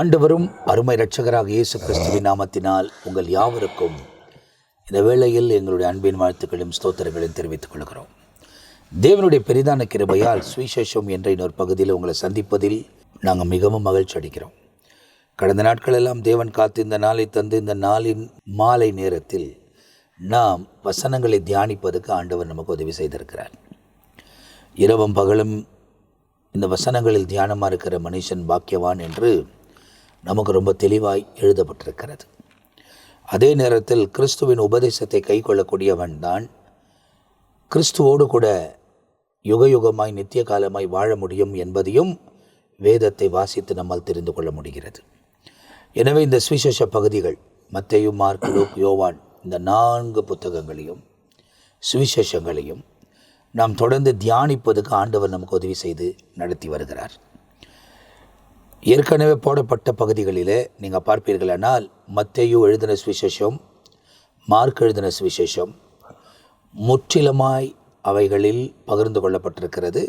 ஆண்டவரும் அருமை இரட்சகராக இயேசு கிறிஸ்துவின் நாமத்தினால் உங்கள் யாவருக்கும் இந்த வேளையில் எங்களுடைய அன்பின் வாழ்த்துக்களையும் ஸ்தோத்திரங்களையும் தெரிவித்துக் கொள்கிறோம். தேவனுடைய பெரிதான கிருபையால் சுவிசேஷம் என்ற இன்னொரு பகுதியில் உங்களை சந்திப்பதில் நாங்கள் மிகவும் மகிழ்ச்சி அடைகிறோம். கடந்த நாட்களெல்லாம் தேவன் காத்து இந்த நாளை தந்து இந்த நாளின் மாலை நேரத்தில் நாம் வசனங்களை தியானிப்பதற்கு ஆண்டவர் நமக்கு உதவி செய்திருக்கிறார். இரவும் பகலும் இந்த வசனங்களில் தியானமாக இருக்கிற மனுஷன் பாக்கியவான் என்று நமக்கு ரொம்ப தெளிவாய் எழுதப்பட்டிருக்கிறது. அதே நேரத்தில் கிறிஸ்துவின் உபதேசத்தை கை கொள்ளக்கூடியவன் தான் கிறிஸ்துவோடு கூட யுகயுகமாய் நித்திய காலமாய் வாழ முடியும் என்பதையும் வேதத்தை வாசித்து நம்மால் தெரிந்து கொள்ள முடிகிறது. எனவே இந்த சுவிசேஷ பகுதிகள் மத்தேயு, மார்க்கு, லூக், யோவான் இந்த 4 புத்தகங்களையும் சுவிசேஷங்களையும் நாம் தொடர்ந்து தியானிப்பதற்கு ஆண்டவர் நமக்கு உதவி செய்து நடத்தி வருகிறார். ஏற்கனவே போடப்பட்ட பகுதிகளிலே நீங்கள் பார்ப்பீர்களானால் மத்தேயு எழுதின சுவிசேஷம், மார்க் எழுதின சுவிசேஷம் முற்றிலுமாய் அவைகளில் பகிர்ந்து கொள்ளப்பட்டிருக்கிறது.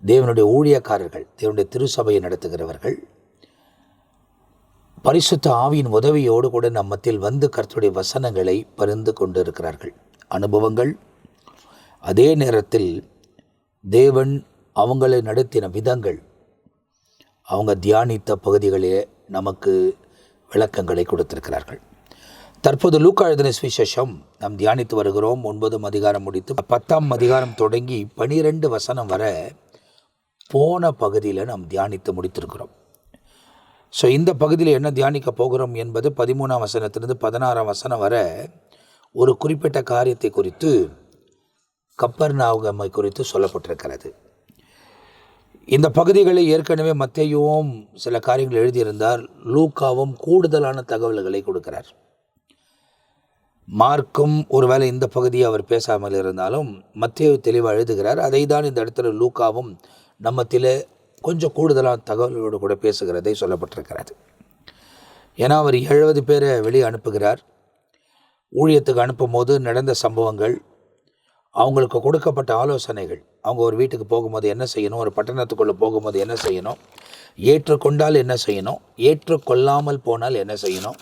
தேவனுடைய ஊழியக்காரர்கள், தேவனுடைய திருச்சபையை நடத்துகிறவர்கள் பரிசுத்த ஆவியின் உதவியோடு கூட நம் மத்தியில் வந்து கர்த்தருடைய வசனங்களை பகிர்ந்து கொண்டிருக்கிறார்கள். அனுபவங்கள், அதே நேரத்தில் தேவன் அவங்களை நடத்தின விதங்கள், அவங்க தியானித்த பகுதிகளே நமக்கு விளக்கங்களை கொடுத்திருக்கிறார்கள். தற்போது லூக்கா எழுதின சுவிசேஷம் நாம் தியானித்து வருகிறோம். 9 அதிகாரம் முடித்து 10 அதிகாரம் தொடங்கி 12 வசனம் வர போன பகுதியில் நாம் தியானித்து முடித்திருக்கிறோம். ஸோ இந்த பகுதியில் என்ன தியானிக்க போகிறோம் என்பது 13 வசனத்திலிருந்து 16 வசனம் வர ஒரு குறிப்பிட்ட காரியத்தை குறித்து, கப்பர்நாகமை குறித்து சொல்லப்பட்டிருக்கிறது. இந்த பகுதிகளை ஏற்கனவே மத்தேயுவும் சில காரியங்கள் எழுதியிருந்தார். லூக்காவும் கூடுதலான தகவல்களை கொடுக்கிறார். மார்க்கும் ஒருவேளை இந்த பகுதியை அவர் பேசாமல் இருந்தாலும் மத்தேயு தெளிவாக எழுதுகிறார். அதை தான் இந்த இடத்துல லூக்காவும் நம்மத்திலே கொஞ்சம் கூடுதலான தகவல்களோடு கூட பேசுகிறதை சொல்லப்பட்டிருக்கிறது. ஏன்னா அவர் 70 பேரை வெளியே அனுப்புகிறார். ஊழியத்துக்கு அனுப்பும் போது நடந்த சம்பவங்கள், அவங்களுக்கு கொடுக்கப்பட்ட ஆலோசனைகள், அவங்க ஒரு வீட்டுக்கு போகும்போது என்ன செய்யணும், ஒரு பட்டணத்துக்குள்ளே போகும்போது என்ன செய்யணும், ஏற்றுக்கொண்டால் என்ன செய்யணும், ஏற்றுக்கொள்ளாமல் போனால் என்ன செய்யணும்,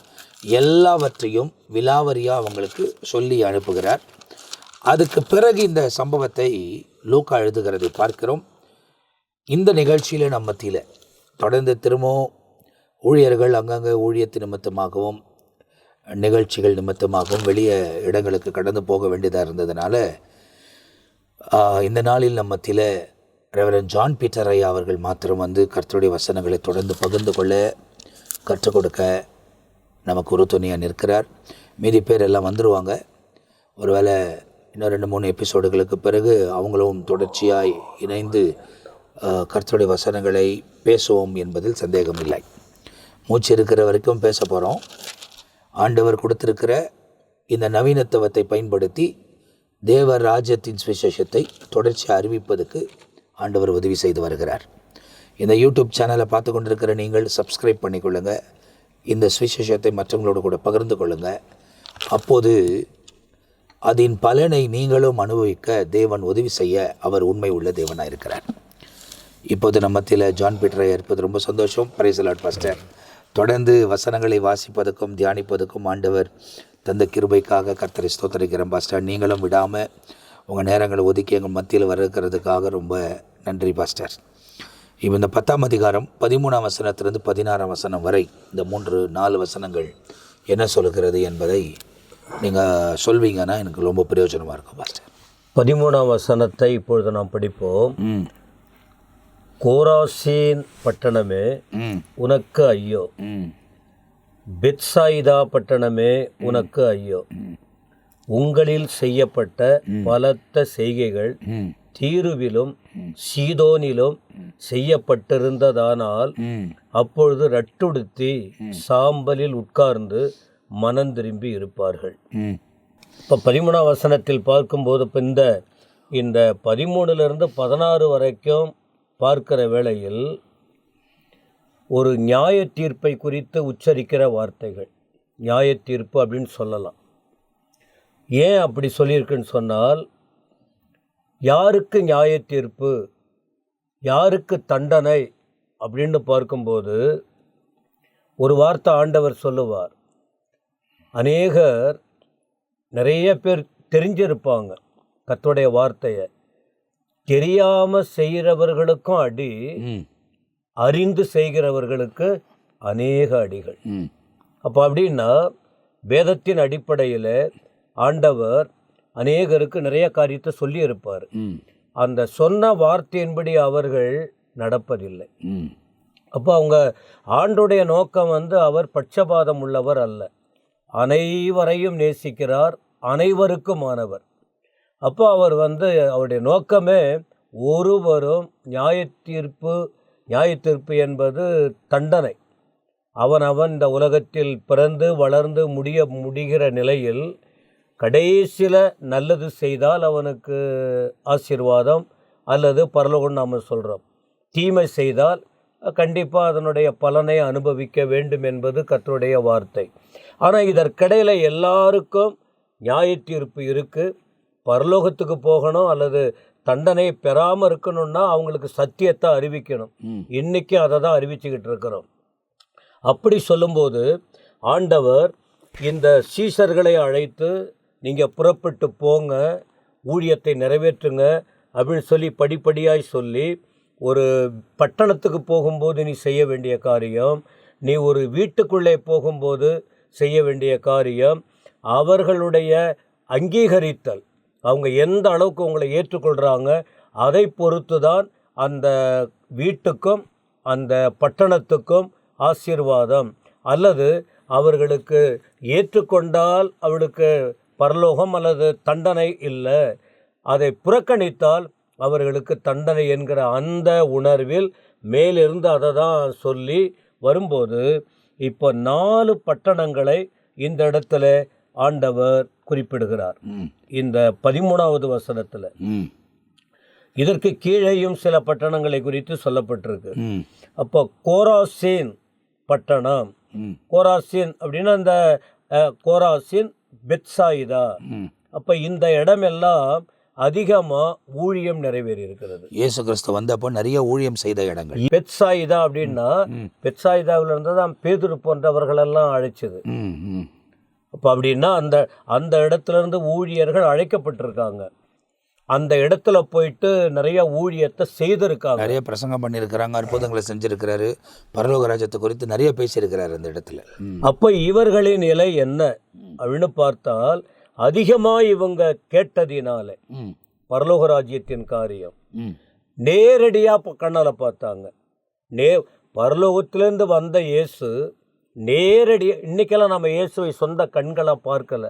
எல்லாவற்றையும் விலாவரியாக அவங்களுக்கு சொல்லி அனுப்புகிறார். அதுக்கு பிறகு இந்த சம்பவத்தை லூக்கா எழுதுகிறதை பார்க்கிறோம். இந்த நிகழ்ச்சியில் நம்ம மத்தியில் தொடர்ந்து திரும்பவும் ஊழியர்கள் அங்கங்கே ஊழியத்து நிமித்தமாகவும் நிகழ்ச்சிகள் நிமித்தமாகவும் வெளியே இடங்களுக்கு கடந்து போக வேண்டியதாக இருந்ததுனால இந்த நாளில் நம்ம மத்தியில் ரெவரண்ட் ஜான் பீட்டர் ஐயா அவர்கள் மாத்திரம் வந்து கர்த்தருடைய வசனங்களை தொடர்ந்து பகிர்ந்து கொள்ள, கற்றுக் கொடுக்க நமக்கு உறுதுணையாக நிற்கிறார். மீதி பேர் எல்லாம் வந்துடுவாங்க. ஒருவேளை இன்னும் 2-3 எபிசோடுகளுக்கு பிறகு அவங்களும் தொடர்ச்சியாய் இணைந்து கர்த்தருடைய வசனங்களை பேசுவோம் என்பதில் சந்தேகம் இல்லை. மூச்சு இருக்கிற வரைக்கும் பேச போகிறோம். ஆண்டவர் கொடுத்திருக்கிற இந்த நவீனத்துவத்தை பயன்படுத்தி தேவ ராஜ்யத்தின் சுவிசேஷத்தை தொடர்ச்சி அறிவிப்பதற்கு ஆண்டவர் உதவி செய்து வருகிறார். இந்த யூடியூப் சேனலை பார்த்து கொண்டிருக்கிற நீங்கள் சப்ஸ்கிரைப் பண்ணிக்கொள்ளுங்கள். இந்த சுவிசேஷத்தை மற்றவங்களோடு கூட பகிர்ந்து கொள்ளுங்கள். அப்போது அதன் பலனை நீங்களும் அனுபவிக்க தேவன் உதவி செய்ய அவர் உண்மை உள்ள தேவனாக இருக்கிறார். இப்போது நம்ம மத்தியில் ஜான் பீட்டரை இருப்பது ரொம்ப சந்தோஷம். Praise the Lord pastor. தொடர்ந்து வசனங்களை வாசிப்பதற்கும் தியானிப்பதற்கும் ஆண்டவர் தந்த கிருபைக்காக கர்த்தரை ஸ்தோத்திரிக்கிறேன் பாஸ்டர். நீங்களும் விடாமல் உங்கள் நேரங்களை ஒதுக்கி எங்கள் மத்தியில் வருகிறதுக்காக ரொம்ப நன்றி பாஸ்டர். இப்போ இந்த 10 அதிகாரம் 13 வசனத்திலிருந்து 16 வசனம் வரை இந்த 3-4 வசனங்கள் என்ன சொல்கிறது என்பதை நீங்கள் சொல்வீங்கன்னா எனக்கு ரொம்ப பிரயோஜனமாக இருக்கும் பாஸ்டர். 13 வசனத்தை இப்பொழுது நாம் படிப்போம். கோராசீன் பட்டணமே உனக்கு ஐயோ, பெத்சாயிதா பட்டணமே உனக்கு ஐயோ, உங்களில் செய்யப்பட்ட பலத்த செய்கைகள் தீருவிலும் சீதோனிலும் செய்யப்பட்டிருந்ததானால் அப்பொழுது ரட்டுடுத்தி சாம்பலில் உட்கார்ந்து மனம் திரும்பி இருப்பார்கள். இப்போ 13 வசனத்தில் பார்க்கும்போது இப்போ இந்த 13 16 வரைக்கும் பார்க்கிற வேளையில் ஒரு நியாய தீர்ப்பை குறித்து உச்சரிக்கிற வார்த்தைகள். நியாய தீர்ப்பு அப்படின்னு சொல்லலாம். ஏன் அப்படி சொல்லியிருக்குன்னு சொன்னால், யாருக்கு நியாய தீர்ப்பு, யாருக்கு தண்டனை அப்படின்னு பார்க்கும்போது ஒரு வார்த்தை ஆண்டவர் சொல்லுவார். அநேகர் நிறைய பேர் தெரிஞ்சிருப்பாங்க கர்த்தருடைய வார்த்தையை. தெரியாமல் செய்கிறவர்களுக்கும் அடி, அறிந்து செய்கிறவர்களுக்கு அநேக அடிகள். அப்போ அப்படின்னா வேதத்தின் அடிப்படையில் ஆண்டவர் அநேகருக்கு நிறைய காரியத்தை சொல்லியிருப்பார். அந்த சொன்ன வார்த்தையின்படி அவர்கள் நடப்பதில்லை. அப்போ அவங்க ஆண்டுடைய நோக்கம் அவர் பட்சபாதம் உள்ளவர் அல்ல, அனைவரையும் நேசிக்கிறார், அனைவருக்குமானவர். அப்போ அவர் அவருடைய நோக்கமே ஒருவரும் நியாயத்தீர்ப்பு என்பது தண்டனை. அவன் இந்த உலகத்தில் பிறந்து வளர்ந்து முடிகிற நிலையில் கடைசியில் நல்லது செய்தால் அவனுக்கு ஆசீர்வாதம் அல்லது பரலோகம் நாம் சொல்கிறோம். தீமை செய்தால் கண்டிப்பாக அதனுடைய பலனை அனுபவிக்க வேண்டும் என்பது கர்த்தருடைய வார்த்தை. ஆனால் இதற்கிடையில் எல்லாருக்கும் நியாயத்தீர்ப்பு இருக்குது. பரலோகத்துக்கு போகணும் அல்லது தண்டனை பெறாமல் இருக்கணும்னா அவங்களுக்கு சத்தியத்தை அறிவிக்கணும். இன்றைக்கி அதை தான் அறிவிச்சுக்கிட்டு இருக்கிறோம். அப்படி சொல்லும்போது ஆண்டவர் இந்த சீஷர்களை அழைத்து நீங்கள் புறப்பட்டு போங்க, ஊழியத்தை நிறைவேற்றுங்க அப்படின்னு சொல்லி படிப்படியாய் சொல்லி, ஒரு பட்டணத்துக்கு போகும்போது நீ செய்ய வேண்டிய காரியம், நீ ஒரு வீட்டுக்குள்ளே போகும்போது செய்ய வேண்டிய காரியம், அவர்களுடைய அங்கீகரித்தல், அவங்க எந்த அளவுக்கு உங்களை ஏற்றுக்கொள்கிறாங்க அதை பொறுத்து தான் அந்த வீட்டுக்கும் அந்த பட்டணத்துக்கும் ஆசீர்வாதம். அல்லது அவர்களுக்கு ஏற்றுக்கொண்டால் அவளுக்கு பரலோகம் அல்லது தண்டனை இல்லை, அதை புறக்கணித்தால் அவர்களுக்கு தண்டனை என்கிற அந்த உணர்வில் மேலிருந்து அதை தான் சொல்லி வரும்போது இப்போ 4 பட்டணங்களை இந்த இடத்துல ஆண்டவர் குறிப்பிடுகிறார். இந்த 13வது வசனத்தில் இதற்கு கீழேயும் சில பட்டணங்களை குறித்து சொல்லப்பட்டிருக்கு. அப்போ கோராசின் பட்டணம், கோராசின் அப்படின்னா இந்த கோராசின், பெத்சாயிதா. அப்போ இந்த இடமெல்லாம் அதிகமாக ஊழியம் நிறைவேறி இருக்கிறது. இயேசு கிறிஸ்து வந்தப்போ நிறைய ஊழியம் செய்த இடங்கள். பெத்சாயிதா அப்படின்னா பெத்சாயிதாவில் இருந்து தான் பேதுரு போன்றவர்களெல்லாம் அழைச்சது. அப்போ அப்படின்னா அந்த இடத்துல இருந்து ஊழியர்கள் அழைக்கப்பட்டிருக்காங்க. அந்த இடத்துல போயிட்டு நிறைய ஊழியத்தை செய்திருக்காங்க, நிறைய பிரசங்கம் பண்ணியிருக்கிறாங்க, அற்புதங்களை செஞ்சிருக்கிறாரு, பரலோக ராஜ்யத்தை குறித்து நிறைய பேசியிருக்கிறாரு அந்த இடத்துல. அப்போ இவர்களின் நிலை என்ன அப்படின்னு பார்த்தால், அதிகமாக இவங்க கேட்டதினால பரலோக ராஜ்யத்தின் காரியம் நேரடியாக கண்ணால் பார்த்தாங்க. பரலோகத்திலேருந்து வந்த இயேசு நேரடியாக, இன்னைக்கெல்லாம் நம்ம இயேசுவை சொந்த கண்களை பார்க்கல,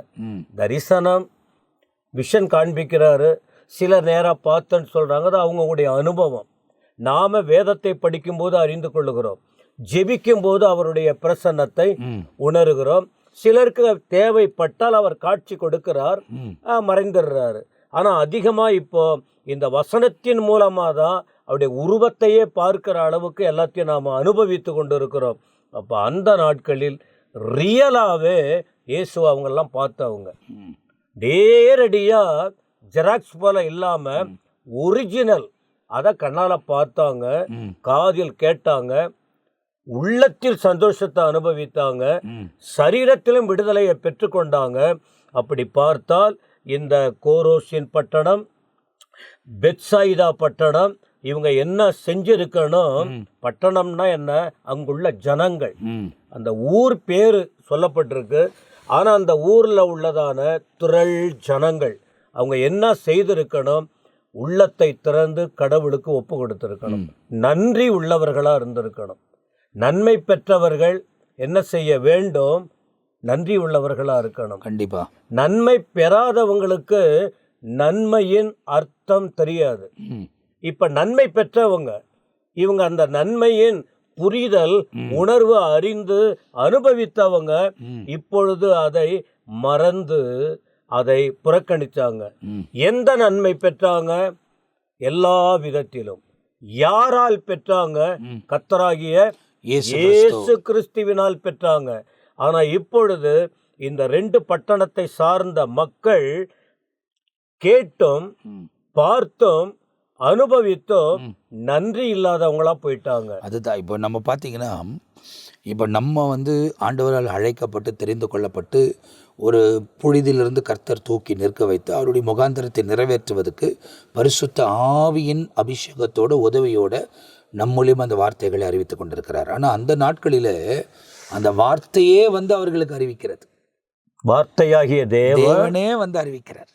தரிசனம் விஷன் காண்பிக்கிறாரு, சில நேரம் பார்த்தேன்னு சொல்கிறாங்க. அது அவங்களுடைய அனுபவம். நாம் வேதத்தை படிக்கும்போது அறிந்து கொள்ளுகிறோம், ஜெபிக்கும்போது அவருடைய பிரசன்னத்தை உணர்கிறோம். சிலருக்கு தேவைப்பட்டால் அவர் காட்சி கொடுக்கிறார், மறைந்துடுறாரு. ஆனால் அதிகமாக இப்போ இந்த வசனத்தின் மூலமாக தான் அவருடைய உருவத்தையே பார்க்கிற அளவுக்கு எல்லாத்தையும் நாம் அனுபவித்து கொண்டு இருக்கிறோம். அப்போ அந்த நாட்களில் ரியலாகவே இயேசு அவங்கெல்லாம் பார்த்தவங்க, நேரடியாக ஜெராக்ஸ் போல இல்லாமல் ஒரிஜினல் அதை கண்ணால் பார்த்தாங்க, காதில் கேட்டாங்க, உள்ளத்தில் சந்தோஷத்தை அனுபவித்தாங்க, சரீரத்திலும் விடுதலையை பெற்றுக்கொண்டாங்க. அப்படி பார்த்தால் இந்த கோரோசின் பட்டணம், பெத்சாயிதா பட்டணம், இவங்க என்ன செஞ்சிருக்கணும்? பட்டணம்னா என்ன? அங்குள்ள ஜனங்கள், அந்த ஊர் பேர் சொல்லப்பட்டிருக்கு. ஆனால் அந்த ஊரில் உள்ளதான திரள் ஜனங்கள் அவங்க என்ன செய்திருக்கணும்? உள்ளத்தை திறந்து கடவுளுக்கு ஒப்பு கொடுத்திருக்கணும், நன்றி உள்ளவர்களாக இருந்திருக்கணும். நன்மை பெற்றவர்கள் என்ன செய்ய வேண்டும்? நன்றி உள்ளவர்களாக இருக்கணும். கண்டிப்பா. நன்மை பெறாதவங்களுக்கு நன்மையின் அர்த்தம் தெரியாது. இப்போ நன்மை பெற்றவங்க இவங்க அந்த நன்மையின் புரிதல் உணர்வு அறிந்து அனுபவித்தவங்க இப்பொழுது அதை மறந்து அதை புறக்கணித்தாங்க. எந்த நன்மை பெற்றாங்க? எல்லா விதத்திலும். யாரால் பெற்றாங்க? கர்த்தராகிய இயேசு கிறிஸ்துவினால் பெற்றாங்க. ஆனால் இப்பொழுது இந்த 2 பட்டணத்தை சார்ந்த மக்கள் கேட்டும் பார்த்தும் அனுபவித்தும் நன்றி இல்லாதவங்களா போயிட்டாங்க. அதுதான் இப்போ நம்ம பார்த்தீங்கன்னா இப்போ நம்ம வந்து ஆண்டவரால் அழைக்கப்பட்டு தெரிந்து கொள்ளப்பட்டு ஒரு புழுதியிலிருந்து கர்த்தர் தூக்கி நிற்க வைத்து அவருடைய முகாந்திரத்தை நிறைவேற்றுவதற்கு பரிசுத்த ஆவியின் அபிஷேகத்தோட உதவியோட நம் மூலியமாக அந்த வார்த்தைகளை அறிவித்து கொண்டிருக்கிறார். ஆனால் அந்த நாட்களில் அந்த வார்த்தையே வந்து அவர்களுக்கு அறிவிக்கிறது, வார்த்தையாகிய தேவனே வந்து அறிவிக்கிறார்.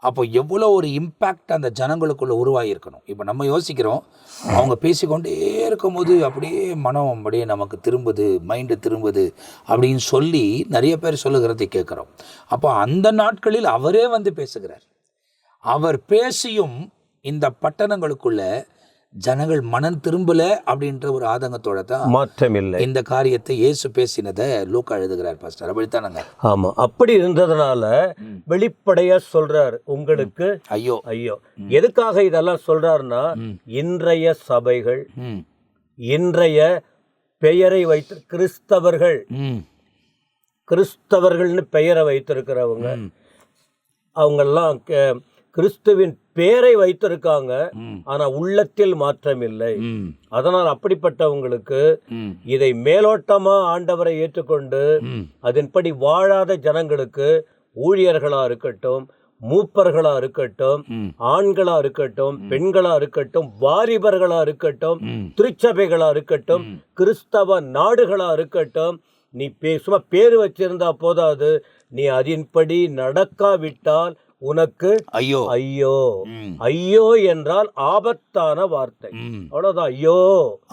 அப்போ எவ்வளோ ஒரு இம்பேக்ட் அந்த ஜனங்களுக்குள்ள உருவாகியிருக்கணும். இப்போ நம்ம யோசிக்கிறோம், அவங்க பேசிக்கொண்டே இருக்கும்போது அப்படியே மனம் அப்படியே நமக்கு திரும்புது, மைண்டு திரும்புது அப்படின்னு சொல்லி நிறைய பேர் சொல்லுகிறதை கேட்குறோம். அப்போ அந்த நாட்களில் அவரே வந்து பேசுகிறார். அவர் பேசியும் இந்த பட்டணங்களுக்குள்ள ஜனங்கள் மனம் திரும்பல அப்படின்ற ஒரு ஆதங்கத்தோட தான் மாற்றமில்லை. இந்த காரியத்தை இயேசு பேசினதை லூக்கா எழுதுகிறார் பாஸ்டர். அப்படித்தானங்க? ஆமா, அப்படி இருந்ததுனால வெளிப்படையா சொல்றார் உங்களுக்கு ஐயோ ஐயோ. எதுக்காக இதெல்லாம் சொல்றாருன்னா, இன்றைய சபைகள், இன்றைய பெயரை வைத்து கிறிஸ்தவர்கள்னு பெயரை வைத்திருக்கிறவங்க, அவங்கெல்லாம் கிறிஸ்துவின் பேரை வைத்திருக்காங்க, ஆனா உள்ளத்தில் மாற்றம் இல்லை. அதனால் அப்படிப்பட்டவங்களுக்கு இதை மேலோட்டமா ஆண்டவரை ஏற்றுக்கொண்டு அதன்படி வாழாத ஜனங்களுக்கு, ஊழியர்களா இருக்கட்டும், மூப்பர்களா இருக்கட்டும், ஆண்களா இருக்கட்டும், பெண்களா இருக்கட்டும், வாலிபர்களா இருக்கட்டும், திருச்சபைகளா இருக்கட்டும், கிறிஸ்தவ நாடுகளா இருக்கட்டும், நீ சும்மா பேரு வச்சிருந்தா போதாது, நீ அதன்படி நடக்காவிட்டால் உனக்கு ஐயோ ஐயோ. ஐயோ என்றால் ஆபத்தான வார்த்தை, அவ்வளவுதான். ஐயோ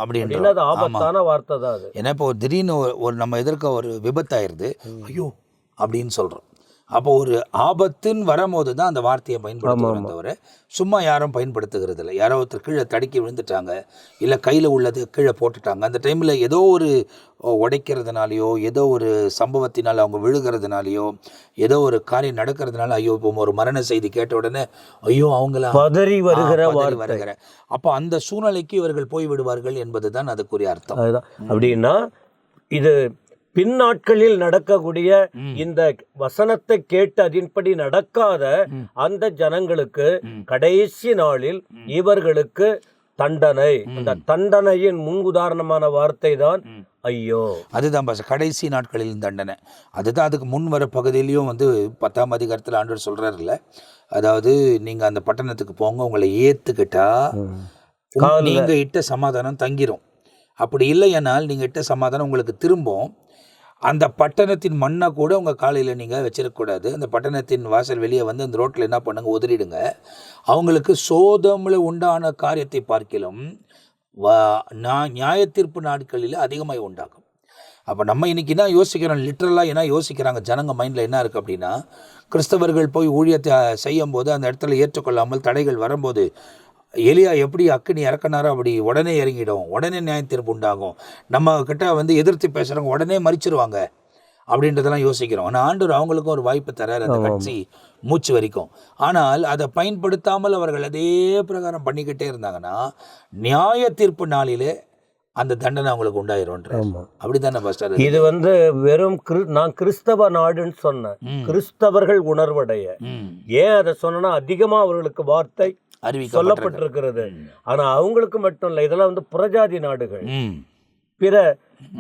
அப்படின்னா அது ஆபத்தான வார்த்தை தான் அது. ஏன்னா இப்போ திடீர்னு ஒரு நம்ம எதிர்க்க ஒரு விபத்தாயிருது, ஐயோ அப்படின்னு சொல்றோம். அப்போ ஒரு ஆபத்துன்னு வரும்போது தான் அந்த வார்த்தையை பயன்படுத்துகிறோம் தவிர சும்மா யாரும் பயன்படுத்துகிறது இல்லை. யாரோ ஒருத்தர் கீழே தடுக்கி விழுந்துட்டாங்க, இல்லை கையில் உள்ளது கீழே போட்டுட்டாங்க, அந்த டைமில் ஏதோ ஒரு உடைக்கிறதுனாலையோ ஏதோ ஒரு சம்பவத்தினால் அவங்க விழுகிறதுனாலையோ ஏதோ ஒரு காரியம் நடக்கிறதுனால ஐயோ இப்போ ஒரு மரண செய்தி கேட்ட உடனே ஐயோ அவங்கள பதறி வருகிற அப்போ அந்த சூழ்நிலைக்கு இவர்கள் போய் விடுவார்கள் என்பது தான் அதுக்குரிய அர்த்தம். அப்படின்னா இது பின்னாட்களில் நடக்கக்கூடிய இந்த வசனத்தை கேட்டு அதன்படி நடக்காத அந்த ஜனங்களுக்கு கடைசி நாளில் இவர்களுக்கு தண்டனை. அந்த தண்டனையின் முன்னுதாரணமான வார்த்தை தான் ஐயோ. அதுதான் பாச, கடைசி நாட்களில் தண்டனை. அதுதான் அதுக்கு முன் வர பகுதியிலையும் வந்து 10ஆம் அதிகாரத்தில் ஆண்டவர் சொல்றாருல்ல, அதாவது நீங்க அந்த பட்டணத்துக்கு போங்க, உங்களை ஏத்துக்கிட்டா நீங்க இட்ட சமாதானம் தங்கிரும், அப்படி இல்லையானால் நீங்க இட்ட சமாதானம் உங்களுக்கு திரும்பும். அந்த பட்டணத்தின் மண்ணை கூட உங்கள் காலையில் நீங்கள் வச்சிடக்கூடாது. அந்த பட்டணத்தின் வாசல் வெளியே வந்து அந்த ரோட்டில் என்ன பண்ணுங்க, உதறிடுங்க. அவங்களுக்கு சோதமில் உண்டான காரியத்தை பார்க்கிலும் நியாய தீர்ப்பு நாட்களில் அதிகமாக உண்டாகும். அப்போ நம்ம இன்றைக்கி என்ன யோசிக்கிறோம், லிட்ரலாக என்ன யோசிக்கிறாங்க ஜனங்க மைண்டில் என்ன இருக்குது அப்படின்னா, கிறிஸ்தவர்கள் போய் ஊழியத்தை செய்யும் போது அந்த இடத்துல ஏற்றுக்கொள்ளாமல் தடைகள் வரும்போது எலியா எப்படி அக்கினி இறக்கினாரோ அப்படி உடனே இறங்கிடும், உடனே நியாய தீர்ப்பு உண்டாகும், நம்ம கிட்ட வந்து எதிர்த்து பேசுகிறவங்க உடனே மறிச்சிருவாங்க அப்படின்றதெல்லாம் யோசிக்கிறோம். ஆனால் ஆண்டவர் அவங்களுக்கும் ஒரு வாய்ப்பு தரார் அந்த கட்சி மூச்சு வரைக்கும். ஆனால் அதை பயன்படுத்தாமல் அவர்கள் அதே பிரகாரம் பண்ணிக்கிட்டே இருந்தாங்கன்னா நியாய தீர்ப்பு நாளிலே அந்த தண்டனை அவங்களுக்கு உண்டாயிரும்ன்ற. அப்படித்தானே பாஸ்டர்? இது வந்து வெறும் நான் கிறிஸ்தவ நாடுன்னு சொன்னேன், கிறிஸ்தவர்கள் உணர்வடைய. ஏன் அதை சொன்னா, அதிகமா அவர்களுக்கு வார்த்தை சொல்லப்பட்டிருக்கிறது. ஆனா அவங்களுக்கு மட்டும் இல்லை, இதெல்லாம் வந்து புறஜாதி நாடுகள், பிற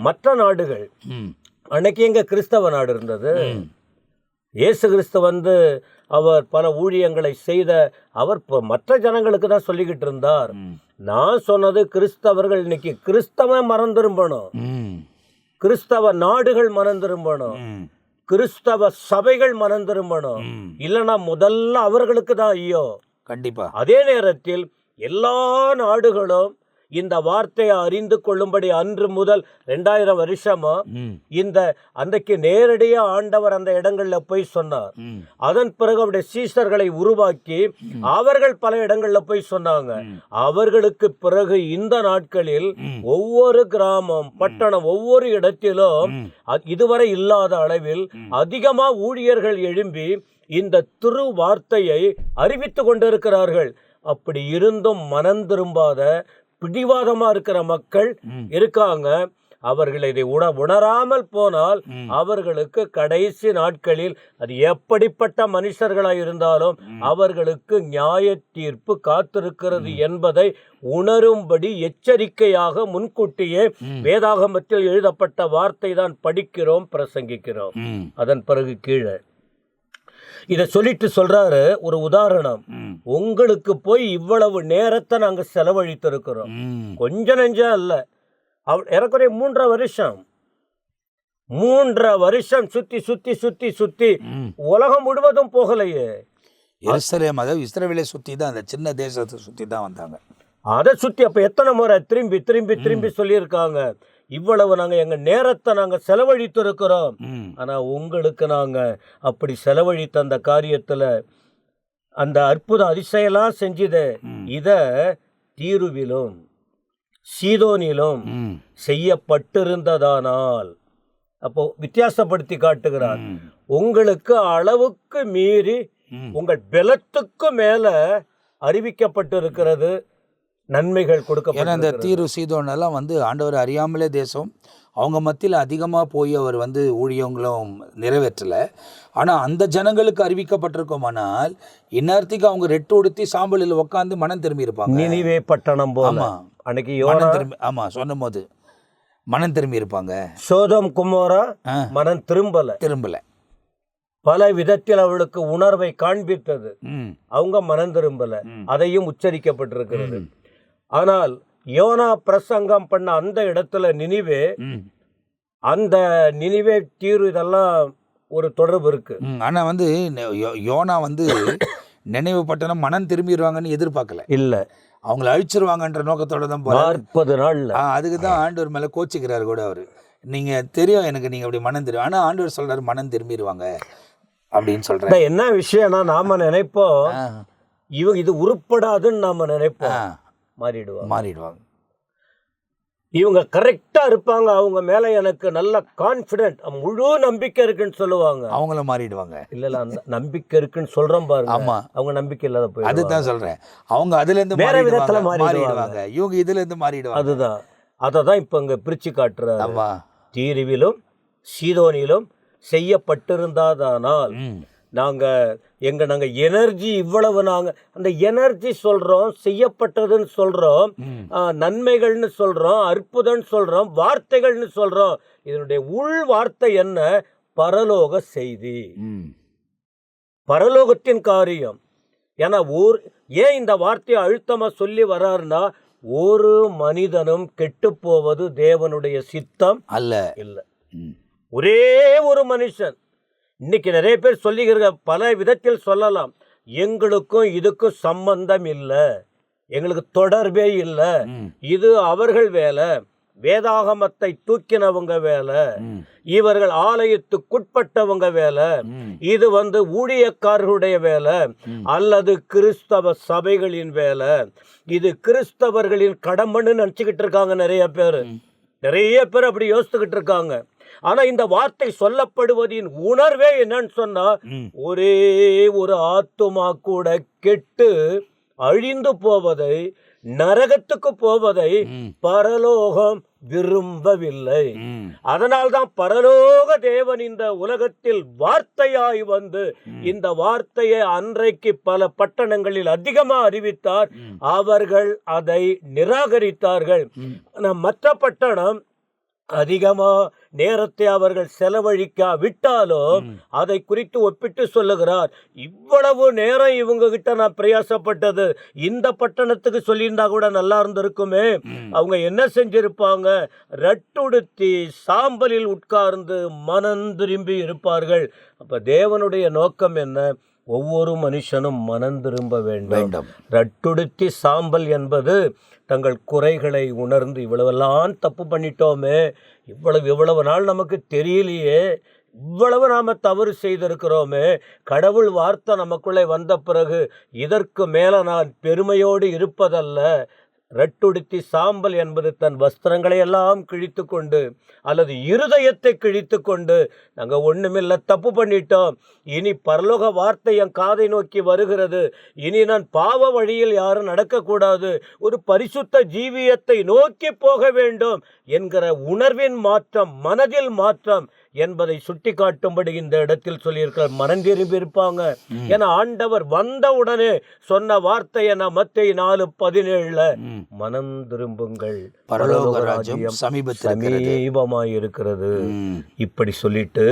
மற்ற நாடுகள். அன்னைக்கு எங்க கிறிஸ்தவ நாடு இருந்தது? இயேசு கிறிஸ்து வந்து அவர் பல ஊழியங்களை செய்த அவர் மற்ற ஜனங்களுக்கு தான் சொல்லிக்கிட்டு இருந்தார். நான் சொன்னது கிறிஸ்தவர்கள் இன்னைக்கு கிறிஸ்தவன் மனம் திரும்பணும், கிறிஸ்தவ நாடுகள் மனம் திரும்பணும், கிறிஸ்தவ சபைகள் மனம் திரும்பணும். இல்லைன்னா முதல்ல அவர்களுக்கு தான் ஐயோ. கண்டிப்பா. அதே நேரத்தில் எல்லா நாடுகளும் இந்த வார்த்தையை அறிந்து கொள்ளும்படி அன்று முதல் 2000 வருஷமா இந்த அன்றைக்கு நேரடியா ஆண்டவர் அந்த இடங்கள்ல போய் சொன்னார். அதன் பிறகு அவருடைய சீஷர்களை உருவாக்கி அவர்கள் பல இடங்கள்ல போய் சொன்னாங்க. அவர்களுக்கு பிறகு இந்த நாட்களில் ஒவ்வொரு கிராமம், பட்டணம், ஒவ்வொரு இடத்திலும் இதுவரை இல்லாத அளவில் அதிகமா ஊழியர்கள் எழும்பி இந்த திரு வார்த்தையை அறிவித்து கொண்டிருக்கிறார்கள். அப்படி இருந்தும் மனம் திரும்பாத பிடிவாதமா இருக்கிற மக்கள் இருக்காங்க. அவர்கள் இதை உணராமல் போனால் அவர்களுக்கு கடைசி நாட்களில் அது எப்படிப்பட்ட மனுஷர்களாய் இருந்தாலும் அவர்களுக்கு நியாய தீர்ப்பு காத்திருக்கிறது என்பதை உணரும்படி எச்சரிக்கையாக முன்கூட்டியே வேதாகமத்தில் எழுதப்பட்ட வார்த்தை தான் படிக்கிறோம், பிரசங்கிக்கிறோம். அதன் பிறகு கீழே இதை சொல்லிட்டு சொல்றாரு, ஒரு உதாரணம், உங்களுக்கு போய் இவ்வளவு நேரத்தை நாங்க செலவழித்திருக்கிறோம். கொஞ்ச நெஞ்சம் அல்ல, ஏறக்குறைய 3.5 வருஷம் 3.5 வருஷம் சுத்தி சுத்தி சுத்தி சுத்தி உலகம் முழுவதும் போகலையே. எருசலேம், அதாவது இஸ்ரவேலை சுத்தி தான், அந்த சின்ன தேசத்தை சுத்தி தான் வந்தாங்க. அதை சுத்தி அப்ப எத்தனை முறை திரும்பி திரும்பி திரும்பி சொல்லியிருக்காங்க, இவ்வளவு நாங்க எங்க நேரத்தை நாங்க செலவழித்து இருக்கிறோம். ஆனா உங்களுக்கு நாங்க அப்படி செலவழித்த அந்த காரியத்துல அந்த அற்புத அதிசயெல்லாம் செஞ்சது இத தீருவிலும் சீதோனிலும் செய்யப்பட்டிருந்ததானால், அப்போ வித்தியாசப்படுத்தி காட்டுகிறார். உங்களுக்கு அளவுக்கு மீறி உங்கள் பலத்துக்கு மேல அறிவிக்கப்பட்டிருக்கிறது, நன்மைகள் கொடுக்கப்பட்ட. அந்த தீரு சீதோனெல்லாம் ஆண்டவர் அறியாமலே தேசம், அவங்க மத்தியில் அதிகமாக போய் அவர் ஊழியங்களும் நிறைவேற்றலை. ஆனால் அந்த ஜனங்களுக்கு அறிவிக்கப்பட்டிருக்கோமானால் இந்நேரத்துக்கு அவங்க ரெட்டு உடுத்தி சாம்பலில் உட்காந்து மனம் திரும்பி இருப்பாங்க. நினிவே பட்டணம் போல அன்னைக்கு மனம் திரும்பி, ஆமாம் சொன்னும் போது மனம் திரும்பி இருப்பாங்க. சோதம் குமோரா மனம் திரும்பல. பல விதத்தில் அவளுக்கு உணர்வை காண்பித்தது, அவங்க மனம் திரும்பல, அதையும் உச்சரிக்கப்பட்டிருக்கிறது. ஆனால் யோனா பிரசங்கம் பண்ண அந்த இடத்துல நினிவே, அந்த நினிவே தீரு இதெல்லாம் ஒரு தொடர்பு இருக்கு. ஆனா யோனா நினைவு பட்டணம் மனம் திரும்பிடுவாங்கன்னு எதிர்பார்க்கல, இல்ல அவங்களை அழிச்சிருவாங்கன்ற நோக்கத்தோட தான் 40 நாள்ல. அதுக்கு தான் ஆண்டவர் மேல கோச்சிக்கிறாரு கூட அவரு. நீங்க தெரியும் எனக்கு, நீங்க அப்படி மனம் தெரியும், ஆனா ஆண்டவர் சொல்றாரு மனம் திரும்பிடுவாங்க அப்படின்னு சொல்றாரு. என்ன விஷயம்னா, நாம நினைப்போம் இவங்க இது உருப்படாதுன்னு நாம நினைப்போம், மாறிடுவாங்க. இவங்க கரெக்டா இருப்பாங்க, அவங்க மேல எனக்கு நல்ல கான்பிடென்ட், முழு நம்பிக்கை இருக்குன்னு சொல்லுவாங்க, அவங்கள மாறிடுவாங்க. இல்ல அந்த நம்பிக்கை இருக்குன்னு சொல்றோம் பாருங்க. ஆமா, அவங்க நம்பிக்கை இல்லாத போய், அதுதான் சொல்றேன், அவங்க அதுல இருந்து வேற விதத்துல மாறிடுவாங்க, இவங்க இதுல இருந்து மாறிடுவாங்க. அதுதான் அததான் இப்ப இங்க பிரிச்சு காட்டுறாரு. தீருவிலும் சீதோனிலும் செய்யப்பட்டிருந்தாதானால் நாங்க எனர்ஜி இவ்வளவு, நாங்க அந்த எனர்ஜி சொல்றோம், செய்யப்பட்டதுன்னு சொல்றோம், நன்மைகள்னு சொல்றோம், அற்புதம் சொல்றோம், வார்த்தைகள்னு சொல்றோம். இதனுடைய உள் வார்த்தை என்ன? பரலோக செய்தி, பரலோகத்தின் காரியம். ஏன்னா ஏன் இந்த வார்த்தையை அழுத்தமா சொல்லி வர்றாருன்னா, ஒரு மனிதனும் கெட்டு போவது தேவனுடைய சித்தம் இல்ல. ஒரே ஒரு மனுஷன். இன்னைக்கு நிறைய பேர் சொல்லிக்கிற பல விதத்தில் சொல்லலாம், எங்களுக்கும் இதுக்கும் சம்பந்தம் இல்லை, எங்களுக்கு தொடர்பே இல்லை, இது அவர்கள் வேலை, வேதாகமத்தை தூக்கினவங்க வேலை, இவர்கள் ஆலயத்துக்குட்பட்டவங்க வேலை, இது ஊழியக்காரர்களுடைய வேலை, அல்லது கிறிஸ்தவ சபைகளின் வேலை, இது கிறிஸ்தவர்களின் கடமைன்னு நினைச்சுக்கிட்டு இருக்காங்க நிறைய பேர் அப்படி யோசிச்சுக்கிட்டு இருக்காங்க. ஆனா இந்த வார்த்தை சொல்லப்படுவதின் உணர்வே என்னன்னு சொன்னா, ஒரே ஒரு ஆத்துமா கூட கெட்டு அழிந்து போவதை, நரகத்துக்கு போவதை பரலோகம் விரும்பவில்லை. அதனால்தான் பரலோக தேவன் இந்த உலகத்தில் வார்த்தையாய் இந்த வார்த்தையை அன்றைக்கு பல பட்டணங்களில் அதிகமா அறிவித்தார். அவர்கள் அதை நிராகரித்தார்கள். மற்ற பட்டணம் அதிகமா நேரத்தை அவர்கள் செலவழிக்க விட்டாலும் அதை குறித்து ஒப்பிட்டு சொல்லுகிறார், இவ்வளவு நேரம் இவங்க கிட்ட நான் பிரயாசப்பட்டது இந்த பட்டணத்துக்கு சொல்லியிருந்தா கூட நல்லா இருந்திருக்குமே. அவங்க என்ன செஞ்சிருப்பாங்க? ரட்டுடுத்தி சாம்பலில் உட்கார்ந்து மனம் திரும்பி இருப்பார்கள். அப்ப தேவனுடைய நோக்கம் என்ன? ஒவ்வொரு மனுஷனும் மனம் திரும்ப வேண்டும். ரட்டுடுத்தி சாம்பல் என்பது தங்கள் குறைகளை உணர்ந்து, இவ்வளவெல்லாம் தப்பு பண்ணிட்டோமே, இவ்வளவு நாள் நமக்கு தெரியலையே, இவ்வளவு நாம தவறு செய்திருக்கிறோமே, கடவுள் வார்த்தை நமக்குள்ளே வந்த பிறகு இதற்கு மேல நான் பெருமையோடு இருப்பதல்ல, ரட்டுடுத்தி சாம்பல் என்பது தன் வஸ்திரங்களை எல்லாம் கிழித்து கொண்டு அல்லது இருதயத்தை கிழித்து கொண்டு, நாங்கள் ஒன்றுமில்லை, தப்பு பண்ணிட்டோம், இனி பரலோக வார்த்தை என் காதை நோக்கி வருகிறது, இனி நான் பாவ வழியில் யாரும் நடக்கக்கூடாது, ஒரு பரிசுத்த ஜீவியத்தை நோக்கி போக வேண்டும் என்கிற உணர்வின் மாற்றம், மனதில் மாற்றம் என்பதை சுட்டி காட்டும்படி இந்த இடத்தில் சொல்லியிருக்கிறார். மனம் திரும்பி இருப்பாங்க. ஏன்னா ஆண்டவர் வந்த உடனே சொன்ன வார்த்தையை நான் மத்தேயு 4:17 மனம் திரும்புங்கள், பரலோக ராஜ்யம் சமீபமாயிருக்கிறது இப்படி சொல்லிட்டு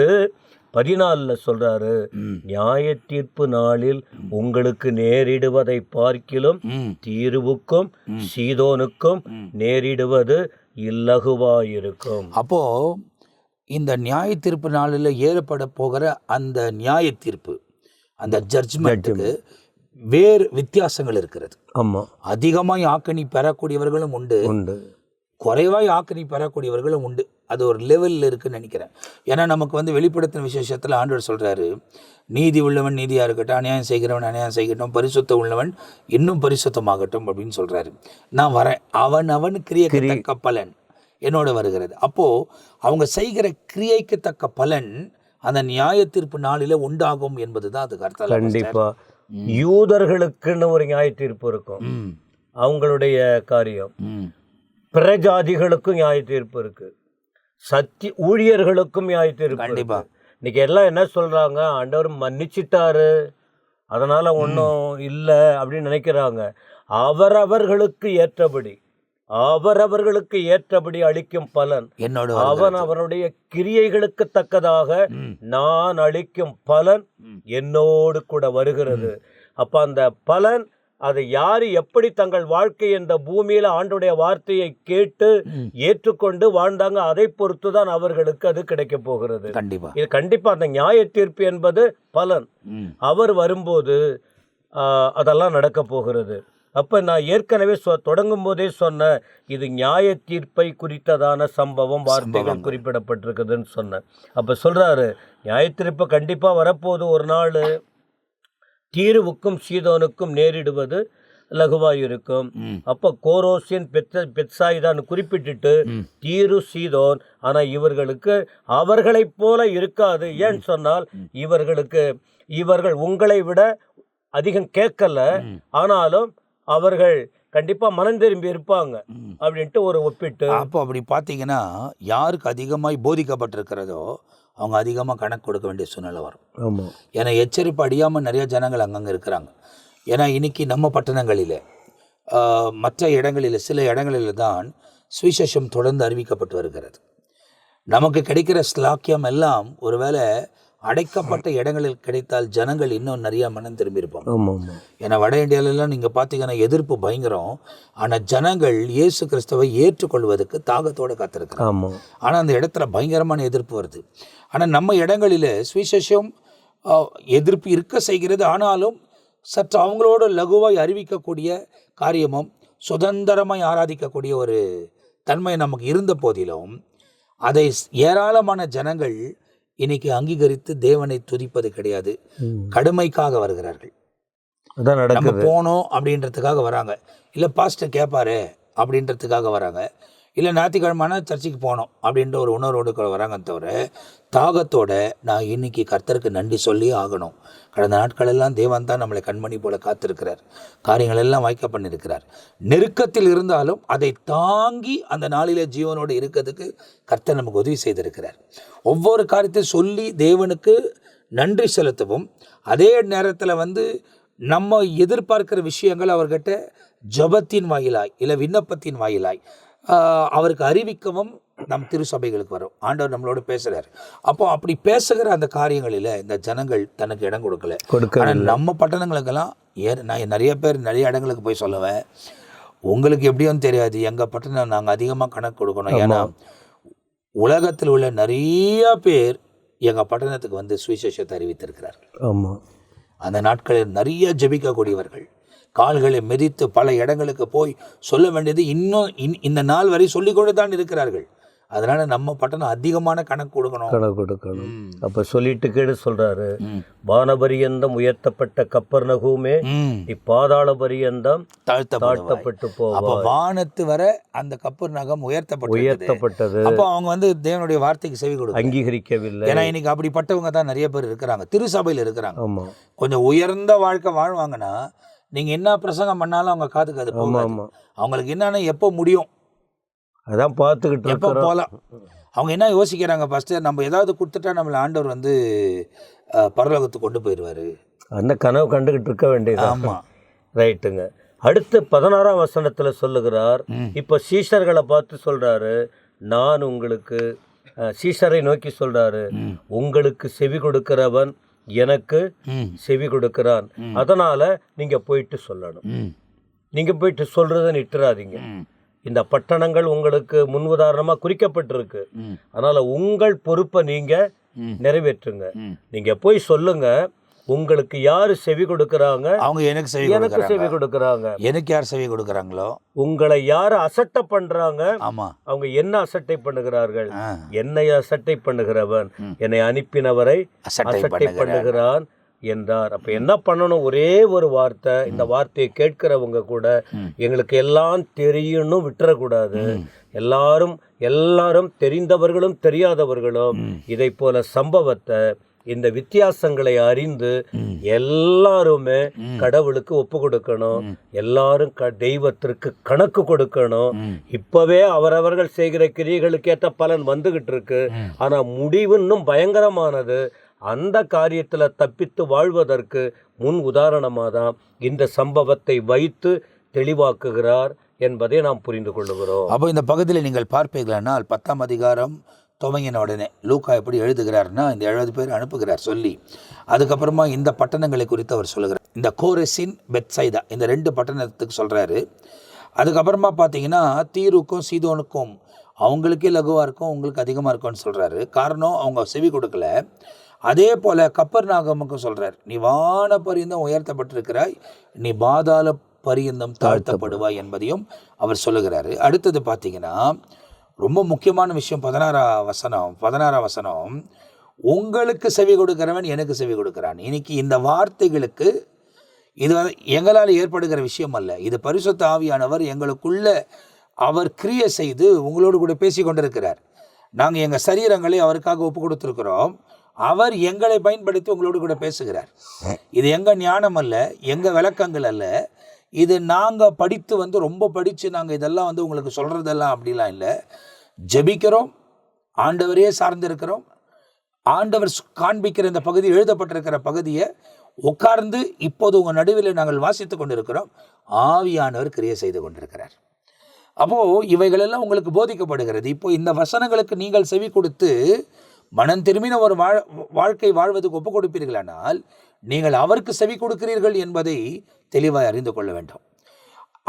14 சொல்றாரு, நியாய தீர்ப்பு நாளில் உங்களுக்கு நேரிடுவதை பார்க்கிலும் தீருவுக்கும் சீதோனுக்கும் நேரிடுவது இலகுவாயிருக்கும். அப்போ இந்த நியாய தீர்ப்பு நாளில் ஏறப்பட போகிற அந்த நியாய தீர்ப்பு, அந்த ஜட்ஜ்மெண்ட்டுக்கு வேறு வித்தியாசங்கள் இருக்கிறது. ஆமாம், அதிகமாய் ஆக்கணி பெறக்கூடியவர்களும் உண்டு, குறைவாய் ஆக்கணி பெறக்கூடியவர்களும் உண்டு. அது ஒரு லெவலில் இருக்குன்னு நினைக்கிறேன். ஏன்னா நமக்கு வெளிப்படுத்தின விசேஷத்தில் ஆண்டவர் சொல்கிறாரு, நீதி உள்ளவன் நீதியாக இருக்கட்டும், அநியாயம் செய்கிறவன் அநியாயம் செய்யட்டும், பரிசுத்தம் உள்ளவன் இன்னும் பரிசுத்தமாகட்டும் அப்படின்னு சொல்கிறாரு. நான் வரேன், அவன் கிரியைக்கு தக்க பலன் என்னோட வருகிறது. அப்போது அவங்க செய்கிற கிரியைக்கு தக்க பலன் அந்த நியாய தீர்ப்பு நாளில் உண்டாகும் என்பது தான் அதுக்கு அர்த்தம். கண்டிப்பாக யூதர்களுக்குன்னு ஒரு நியாய தீர்ப்பு இருக்கும், அவங்களுடைய காரியம். பிரஜாதிகளுக்கும் நியாய தீர்ப்பு இருக்கு, ஊழியர்களுக்கும் நியாய தீர்ப்பு. கண்டிப்பா இன்னைக்கு எல்லாம் என்ன சொல்றாங்க, ஆண்டவர் மன்னிச்சிட்டாரு அதனால ஒன்றும் இல்லை அப்படின்னு நினைக்கிறாங்க. அவரவர்களுக்கு ஏற்றபடி அளிக்கும் பலன் அவனுடைய கிரியைகளுக்கு தக்கதாக நான் அளிக்கும் பலன் என்னோடு கூட வருகிறது. அப்ப அந்த பலன் அதை யாரு எப்படி தங்கள் வாழ்க்கை இந்த பூமியில ஆண்டுடைய வார்த்தையை கேட்டு ஏற்றுக்கொண்டு வாழ்ந்தாங்க, அதை பொறுத்துதான் அவர்களுக்கு அது கிடைக்க போகிறது. இது கண்டிப்பா அந்த நியாய தீர்ப்பு என்பது பலன். அவர் வரும்போது அதெல்லாம் நடக்க போகிறது. அப்ப நான் ஏற்கனவே தொடங்கும் போதே சொன்ன, இது நியாய தீர்ப்பை குறித்ததான சம்பவம், வார்த்தைகள் குறிப்பிடப்பட்டிருக்குதுன்னு சொன்னேன். அப்ப சொல்றாரு, நியாய தீர்ப்பு கண்டிப்பா வரப்போது ஒரு நாள், தீருவுக்கும் சீதோனுக்கும் நேரிடுவது லகுவாயிருக்கும். அப்ப கோரோசின் பெத்சாயிதான் குறிப்பிட்டுட்டு தீரு சீதோன், ஆனா இவர்களுக்கு அவர்களைப் போல இருக்காது. ஏன்னு சொன்னால் இவர்கள் உங்களை விட அதிகம் கேட்கல, ஆனாலும் அவர்கள் கண்டிப்பா மனம் திரும்பி இருப்பாங்க அப்படின்ட்டு ஒரு ஒப்பிட்டு. அப்போ அப்படி பார்த்தீங்கன்னா யாருக்கு அதிகமாய் போதிக்கப்பட்டிருக்கிறதோ அவங்க அதிகமாக கணக்கு கொடுக்க வேண்டிய சூழ்நிலை வரும். ஆமாம், ஏன்னா எச்சரிப்பு அடியாமல் நிறைய ஜனங்கள் அங்கங்கே இருக்கிறாங்க. ஏன்னா இன்னைக்கு நம்ம பட்டணங்களில் மற்ற இடங்களில் சில இடங்களில் தான் சுவிசேஷம் தொடர்ந்து அறிவிக்கப்பட்டு வருகிறது. நமக்கு கிடைக்கிற ஸ்லாக்கியம் எல்லாம் ஒருவேளை அடைக்கப்பட்ட இடங்களில் கிடைத்தால் ஜனங்கள் இன்னும் நிறைய மனம் திரும்பியிருப்பாங்க. ஏன்னா வட இந்தியாவிலலாம் நீங்கள் பார்த்தீங்கன்னா எதிர்ப்பு பயங்கரம், ஆனால் ஜனங்கள் இயேசு கிறிஸ்துவை ஏற்றுக்கொள்வதற்கு தாகத்தோடு காத்திருக்கிறாங்க. ஆனால் அந்த இடத்துல பயங்கரமான எதிர்ப்பு வருது. ஆனால் நம்ம இடங்களில் சுவிசேஷம் எதிர்ப்பு இருக்க செய்கிறது, ஆனாலும் சற்று அவங்களோட லகுவாய் அறிவிக்கக்கூடிய காரியமும் சுதந்திரமாய் ஆராதிக்கக்கூடிய ஒரு தன்மை நமக்கு இருந்த போதிலும் அதை ஏராளமான ஜனங்கள் இன்னைக்கு அங்கீகரித்து தேவனை துதிப்பது கிடையாது. கடுமைக்காக வருகிறார்கள். நம்ம போனோம் அப்படின்றதுக்காக வராங்க, இல்லை பாஸ்டர் கேட்பாரு அப்படின்றதுக்காக வராங்க, இல்லை ஞாயிற்றுக்கிழமான சர்ச்சுக்கு போனோம் அப்படின்ற ஒரு உணர்வோடு வராங்க. தவிர தாகத்தோட நான் இன்னைக்கு கர்த்தருக்கு நன்றி சொல்லி ஆகணும். கடந்த நாட்களெல்லாம் தேவன் தான் நம்மளை கண்மணி போல காத்திருக்கிறார், காரியங்கள் எல்லாம் வாய்க்க பண்ணியிருக்கிறார். நெருக்கத்தில் இருந்தாலும் அதை தாங்கி அந்த நாளிலே ஜீவனோடு இருக்கிறதுக்கு கர்த்தர் நமக்கு உதவி செய்திருக்கிறார். ஒவ்வொரு காரியத்தை சொல்லி தேவனுக்கு நன்றி செலுத்தவும், அதே நேரத்தில் நம்ம எதிர்பார்க்கிற விஷயங்கள் அவர்கிட்ட ஜபத்தின் வாயிலாய் இல்லை விண்ணப்பத்தின் வாயிலாய் அவருக்கு அறிவிக்கவும் நம் திருச்சபைகளுக்கு வரும். ஆண்டவர் நம்மளோட பேசுகிறார். அப்போ அப்படி பேசுகிற அந்த காரியங்களில் இந்த ஜனங்கள் தனக்கு இடம் கொடுக்கல. ஆனால் நம்ம பட்டணங்களுக்கெல்லாம் நான் நிறைய இடங்களுக்கு போய் சொல்லுவேன், உங்களுக்கு எப்படியும் தெரியாது, எங்கள் பட்டணம் நாங்கள் அதிகமாக கணக்கு கொடுக்கணும். ஏன்னா உலகத்தில் உள்ள நிறைய பேர் எங்கள் பட்டணத்துக்கு சுவிசேஷத்தை அறிவித்திருக்கிறார்கள். ஆமாம், அந்த நாட்களில் நிறைய ஜெபிக்கக்கூடியவர்கள் கால்களை மிதித்து பல இடங்களுக்கு போய் சொல்ல வேண்டியது இன்னும் இந்த நாள் வரை சொல்லிக்கொண்டு தான் இருக்கிறார்கள். அதனால நம்ம பட்டணம் அதிகமான கணக்கு கொடுக்கணும். கணக்கு கொடுக்கணும். அப்போ சொல்லிட்டு கேடு சொல்கிறாரு, வானபரியந்தம் உயர்த்தப்பட்ட கப்பர்நகூமே இப்பாதாள பரியந்தம் தாழ்த்தப்பட்டு போவாய். அப்போ வானத்து வர அந்த கப்பர்நகம் உயர்த்தப்பட்டது. அப்போ அவங்க வந்து தேவனுடைய வார்த்தைக்கு செவி கொடுக்க அங்கீகரிக்கவில்லை. ஏன்னா இன்னைக்கு அப்படிப்பட்டவங்க தான் நிறைய பேர் இருக்கிறாங்க, திருசபையில் இருக்கிறாங்க. ஆமாம். கொஞ்சம் உயர்ந்த வாழ்க்கை வாழ்வாங்கன்னா நீங்கள் என்ன பிரசங்கம் பண்ணாலும் அவங்க காதுக்கு அது போகாது. அவங்களுக்கு என்னன்னா எப்போ முடியும் அதான் பார்த்துக்கிட்டு எப்போ போகலாம். அவங்க என்ன யோசிக்கிறாங்க, ஃபஸ்ட்டு நம்ம ஏதாவது கொடுத்துட்டா நம்மளை ஆண்டவர் வந்து பரலோகத்துக்கு கொண்டு போயிடுவார். அந்த கனவு கண்டுக்கிட்டு இருக்க வேண்டியது. ஆமாம், ரைட்டுங்க. அடுத்து 16ஆம் வசனத்தில் சொல்லுகிறார், இப்போ சீஷர்களை பார்த்து சொல்கிறாரு, நான் உங்களுக்கு சீஷரை நோக்கி சொல்கிறாரு, உங்களுக்கு செவி கொடுக்கிறவன் எனக்கு செவி கொடுக்கிறான், அதனால் நீங்கள் போயிட்டு சொல்லணும். நீங்கள் போயிட்டு சொல்கிறத நிட்டுறாதீங்க. இந்த பட்டணங்கள் உங்களுக்கு முன் உதாரணமாக குறிக்கப்பட்டிருக்கு. அதனால் உங்கள் பொறுப்பை நீங்கள் நிறைவேற்றுங்க. நீங்கள் போய் சொல்லுங்க, உங்களுக்கு யார் செவி கொடுக்குறாங்க, அவங்க எனக்கு செவி கொடுக்குறாங்க. எனக்கு யார் செவி கொடுக்குறாங்களோ, உங்களை யார் அசட்டை பண்ணுறாங்க, ஆமாம், அவங்க என்ன அசட்டை பண்ணுகிறார்கள், என்னை அசட்டை பண்ணுகிறவன் என்னை அனுப்பினவரை அசட்டை பண்ணுகிறான் என்றார். அப்போ என்ன பண்ணணும்? ஒரே ஒரு வார்த்தை, இந்த வார்த்தையை கேட்கிறவங்க கூட எங்களுக்கு எல்லாம் தெரியும்னு விட்டுறக்கூடாது. எல்லாரும் தெரிந்தவர்களும் தெரியாதவர்களும் இதை போல சம்பவத்தை, இந்த வித்தியாசங்களை அறிந்து எல்லாருமே கடவுளுக்கு ஒப்பு கொடுக்கணும். எல்லாரும் தெய்வத்திற்கு கணக்கு கொடுக்கணும். இப்பவே அவரவர்கள் செய்கிற கிரியைகளுக்கு ஏற்ற பலன் வந்துகிட்டு இருக்கு. ஆனா முடிவு இன்னும் பயங்கரமானது. அந்த காரியத்தில் தப்பித்து வாழ்வதற்கு முன் உதாரணமாக தான் இந்த சம்பவத்தை வைத்து தெளிவாக்குகிறார் என்பதை நாம் புரிந்து கொள்ளுகிறோம். அப்போ இந்த பகுதியில் நீங்கள் பார்ப்பீர்களானால் 10ஆம் அதிகாரம் துவங்கின உடனே லூக்கா எப்படி எழுதுகிறார்னா, இந்த 70 பேர் அனுப்புகிறார் சொல்லி, அதுக்கப்புறமா இந்த பட்டணங்களை குறித்து அவர் சொல்லுகிறார். இந்த கோரெசின், பெத்சைதா, இந்த 2 பட்டணத்துக்கு சொல்கிறாரு. அதுக்கப்புறமா பார்த்தீங்கன்னா தீருக்கும் சீதோனுக்கும் அவங்களுக்கே லகுவாக இருக்கும், உங்களுக்கு அதிகமாக இருக்கும்னு சொல்கிறாரு. காரணம் அவங்க செவி கொடுக்கல. அதே போல் கப்பர்நாகமுக்கும் சொல்கிறார், நீ வான பரியந்தம் உயர்த்தப்பட்டிருக்கிறாய், நீ பாதாள பரியந்தம் தாழ்த்தப்படுவாய் என்பதையும் அவர் சொல்லுகிறாரு. அடுத்தது பார்த்தீங்கன்னா ரொம்ப முக்கியமான விஷயம் 16ஆம் வசனம், உங்களுக்கு செவி கொடுக்கிறவன் எனக்கு செவி கொடுக்கிறான். இன்னைக்கு இந்த வார்த்தைகளுக்கு இது எங்களால் ஏற்படுகிற விஷயம் அல்ல, இது பரிசுத்த ஆவியானவர் எங்களுக்குள்ள அவர் கிரியை செய்து உங்களோடு கூட பேசி கொண்டிருக்கிறார். நாங்கள் எங்கள் சரீரங்களை அவருக்காக ஒப்பு கொடுத்துருக்கிறோம். அவர் எங்களை பயன்படுத்தி உங்களோடு கூட பேசுகிறார். இது எங்கள் ஞானம் அல்ல, எங்கள் விளக்கங்கள் அல்ல. இது நாங்கள் படித்து வந்து ரொம்ப படித்து நாங்கள் இதெல்லாம் வந்து உங்களுக்கு சொல்கிறதெல்லாம் அப்படிலாம் இல்லை. ஜெபிக்கிறோம், ஆண்டவரையே சார்ந்திருக்கிறோம். ஆண்டவர் காண்பிக்கிற இந்த பகுதி, எழுதப்பட்டிருக்கிற பகுதியை உட்கார்ந்து இப்போது உங்கள் நடுவில் நாங்கள் வாசித்து கொண்டிருக்கிறோம். ஆவியானவர் கிரியை செய்து கொண்டிருக்கிறார். அப்போது இவைகளெல்லாம் உங்களுக்கு போதிக்கப்படுகிறது. இப்போது இந்த வசனங்களுக்கு நீங்கள் செவி கொடுத்து மனம் திரும்பின ஒரு வாழ்க்கை வாழ்வதற்கு ஒப்பு கொடுப்பீர்களானால் நீங்கள் அவருக்கு செவி கொடுக்கிறீர்கள் என்பதை தெளிவாக அறிந்து கொள்ள வேண்டும்.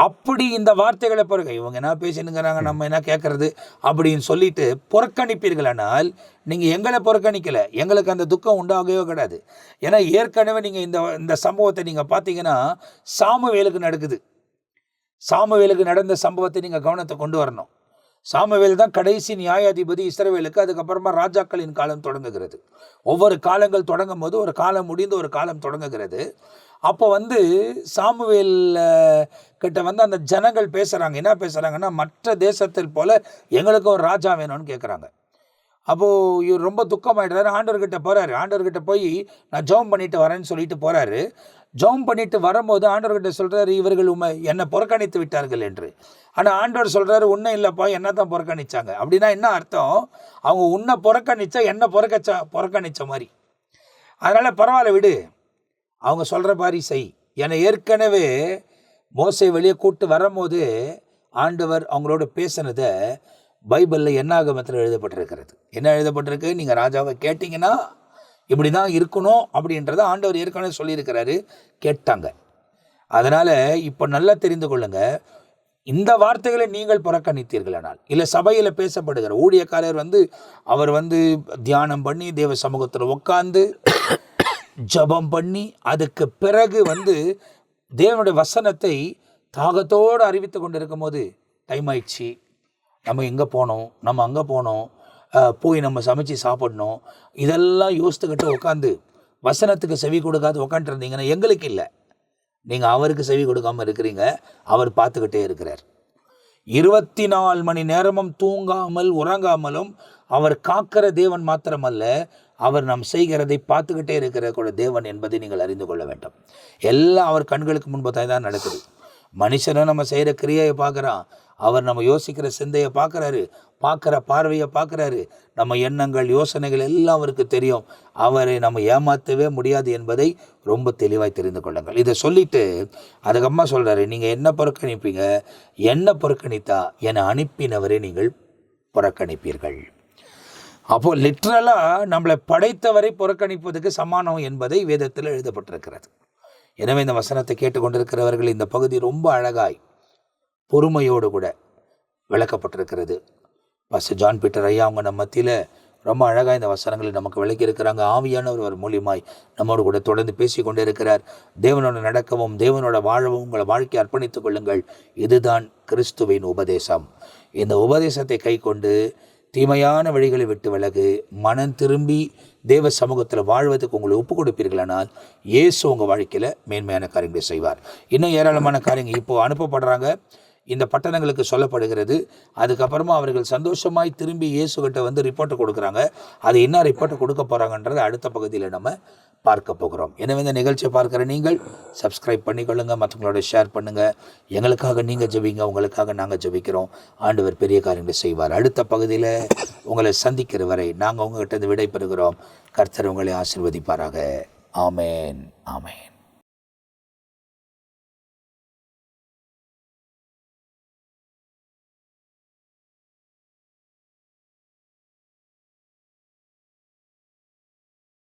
அப்படி இந்த வார்த்தைகளை பிறகு இவங்க என்ன பேசினுங்கிறாங்க, நம்ம என்ன கேட்கறது அப்படின்னு சொல்லிட்டு புறக்கணிப்பீர்களானால் நீங்கள் எங்களை புறக்கணிக்கலை, எங்களுக்கு அந்த துக்கம் உண்டாகவே கிடையாது. ஏன்னா ஏற்கனவே நீங்கள் இந்த சம்பவத்தை நீங்கள் பார்த்தீங்கன்னா சாமுவேலுக்கு நடக்குது. சாமுவேலுக்கு நடந்த சம்பவத்தை நீங்கள் கவனத்தை கொண்டு வரணும். சாமுவேல் தான் கடைசி நியாயாதிபதி இஸ்ரவேலுக்கு. அதுக்கப்புறமா ராஜாக்களின் காலம் தொடங்குகிறது. ஒவ்வொரு காலங்கள் தொடங்கும் போது ஒரு காலம் முடிந்து ஒரு காலம் தொடங்குகிறது. அப்போ வந்து சாமுவேல் கிட்ட வந்து அந்த ஜனங்கள் பேசுகிறாங்க. என்ன பேசுகிறாங்கன்னா, மற்ற தேசத்தில் போல எங்களுக்கு ஒரு ராஜா வேணும்னு கேட்குறாங்க. அப்போது இவர் ரொம்ப துக்கமாயிடுறாரு. ஆண்டவர்கிட்ட போகிறாரு. ஆண்டவர்கிட்ட போய் நான் ஜெபம் பண்ணிட்டு வரேன்னு சொல்லிட்டு போகிறாரு. ஜெபம் பண்ணிட்டு வரும்போது ஆண்டவர்கிட்ட சொல்கிறாரு, இவர்கள் என்னை புறக்கணித்து விட்டார்கள் என்று. ஆனால் ஆண்டவர் சொல்கிறாரு, உன்னை இல்லைப்பா, என்ன தான் புறக்கணிச்சாங்க. அப்படின்னா என்ன அர்த்தம்? அவங்க உன்னை புறக்கணிச்சா என்னை புறக்கணிச்ச மாதிரி. அதனால் பரவாயில்ல விடு, அவங்க சொல்கிற மாதிரி செய். என்னை ஏற்கனவே மோசே வெளியே கூட்டு வரும்போது ஆண்டவர் அவங்களோட பேசினதை பைபிளில் என்னாகமத்தில் எழுதப்பட்டிருக்கிறது. என்ன எழுதப்பட்டிருக்கு? நீங்கள் ராஜாவை கேட்டிங்கன்னா இப்படி தான் இருக்கணும் அப்படின்றத ஆண்டவர் ஏற்கனவே சொல்லியிருக்கிறாரு. கேட்டாங்க. அதனால் இப்போ நல்லா தெரிந்து கொள்ளுங்க, இந்த வார்த்தைகளை நீங்கள் புறக்கணித்தீர்களானால், இல்லை சபையில் பேசப்படுகிற ஊழியக்காரர் அவர் தியானம் பண்ணி தேவ சமூகத்தில் உட்கார்ந்து ஜபம் பண்ணி அதுக்கு பிறகு தேவனுடைய வசனத்தை தாகத்தோடு அறிவித்து கொண்டு இருக்கும் போது டைம் ஆயிடுச்சு, நம்ம எங்கே போனோம், நம்ம அங்கே போனோம், போய் நம்ம சமைச்சு சாப்பிடணும், இதெல்லாம் யோசித்துக்கிட்டு உட்காந்து வசனத்துக்கு செவி கொடுக்காது உட்காந்துருந்தீங்கன்னா எங்களுக்கு இல்லை, நீங்கள் அவருக்கு செவி கொடுக்காமல் இருக்கிறீங்க. அவர் பார்த்துக்கிட்டே இருக்கிறார். 24 மணி நேரமும் தூங்காமல் உறங்காமலும் அவர் காக்கிற தேவன் மாத்திரமல்ல, அவர் நாம் செய்கிறதை பார்த்துக்கிட்டே இருக்கிற கூட தேவன் என்பதை நீங்கள் அறிந்து கொள்ள வேண்டும். எல்லாம் அவர் கண்களுக்கு முன்பு தான் நடக்குது. மனுஷனும் நம்ம செய்கிற கிரியையை பார்க்குறான், அவர் நம்ம யோசிக்கிற சிந்தையை பார்க்குறாரு, பார்க்குற பார்வையை பார்க்குறாரு, நம்ம எண்ணங்கள் யோசனைகள் எல்லாம் அவருக்கு தெரியும். அவரை நம்ம ஏமாற்றவே முடியாது என்பதை ரொம்ப தெளிவாய் தெரிந்து கொள்ளுங்கள். இதை சொல்லிட்டு அதுக்கம்மா சொல்கிறாரு, நீங்கள் என்ன புறக்கணிப்பீங்க, என்ன புறக்கணித்தா என்னை அனுப்பினவரை நீங்கள் புறக்கணிப்பீர்கள். அப்போது லிட்ரலாக நம்மளை படைத்தவரை புறக்கணிப்பதுக்கு சமானம் என்பதை வேதத்தில் எழுதப்பட்டிருக்கிறது. எனவே இந்த வசனத்தை கேட்டுக்கொண்டிருக்கிறவர்கள் இந்த பகுதி ரொம்ப அழகாய் பொறுமையோடு கூட விளக்கப்பட்டிருக்கிறது. பாஸ்டர் ஜான் பீட்டர் ஐயா அவங்க நம்ம மத்தியில் ரொம்ப அழகாக இந்த வசனங்களை நமக்கு விளக்கி இருக்கிறாங்க. ஆவியானவர் ஒரு மூலியமாய் நம்மோடு கூட தொடர்ந்து பேசி கொண்டே இருக்கிறார். தேவனோட நடக்கவும் தேவனோட வாழவும் உங்களை வாழ்க்கை அர்ப்பணித்துக் கொள்ளுங்கள். இதுதான் கிறிஸ்துவின் உபதேசம். இந்த உபதேசத்தை கை கொண்டு தீமையான வழிகளை விட்டு விலகு, மனம் திரும்பி தேவ சமூகத்தில் வாழ்வதற்கு உங்களை ஒப்பு கொடுப்பீர்களானால் இயேசு உங்கள் வாழ்க்கையில் மேன்மையான காரியங்களை செய்வார். இன்னும் ஏராளமான காரியங்கள் இப்போது அனுப்பப்படுறாங்க, இந்த பட்டணங்களுக்கு சொல்லப்படுகிறது. அதுக்கப்புறமா அவர்கள் சந்தோஷமாய் திரும்பி இயேசுகிட்ட வந்து ரிப்போர்ட்டை கொடுக்குறாங்க. அது என்ன ரிப்போர்ட்டை கொடுக்க போகிறாங்கன்றது அடுத்த பகுதியில் நம்ம பார்க்க போகிறோம். எனவே இந்த நிகழ்ச்சியை பார்க்குற நீங்கள் சப்ஸ்கிரைப் பண்ணிக்கொள்ளுங்கள், மற்றவங்களோட ஷேர் பண்ணுங்கள். எங்களுக்காக நீங்கள் ஜெபிங்க, உங்களுக்காக நாங்கள் ஜெபிக்கிறோம். ஆண்டவர் பெரிய காரியங்களை செய்வார். அடுத்த பகுதியில் உங்களை சந்திக்கிற வரை நாங்கள் உங்கள்கிட்ட விடை பெறுகிறோம். கர்த்தர் உங்களை ஆசீர்வதிப்பாராக. ஆமேன், ஆமேன்.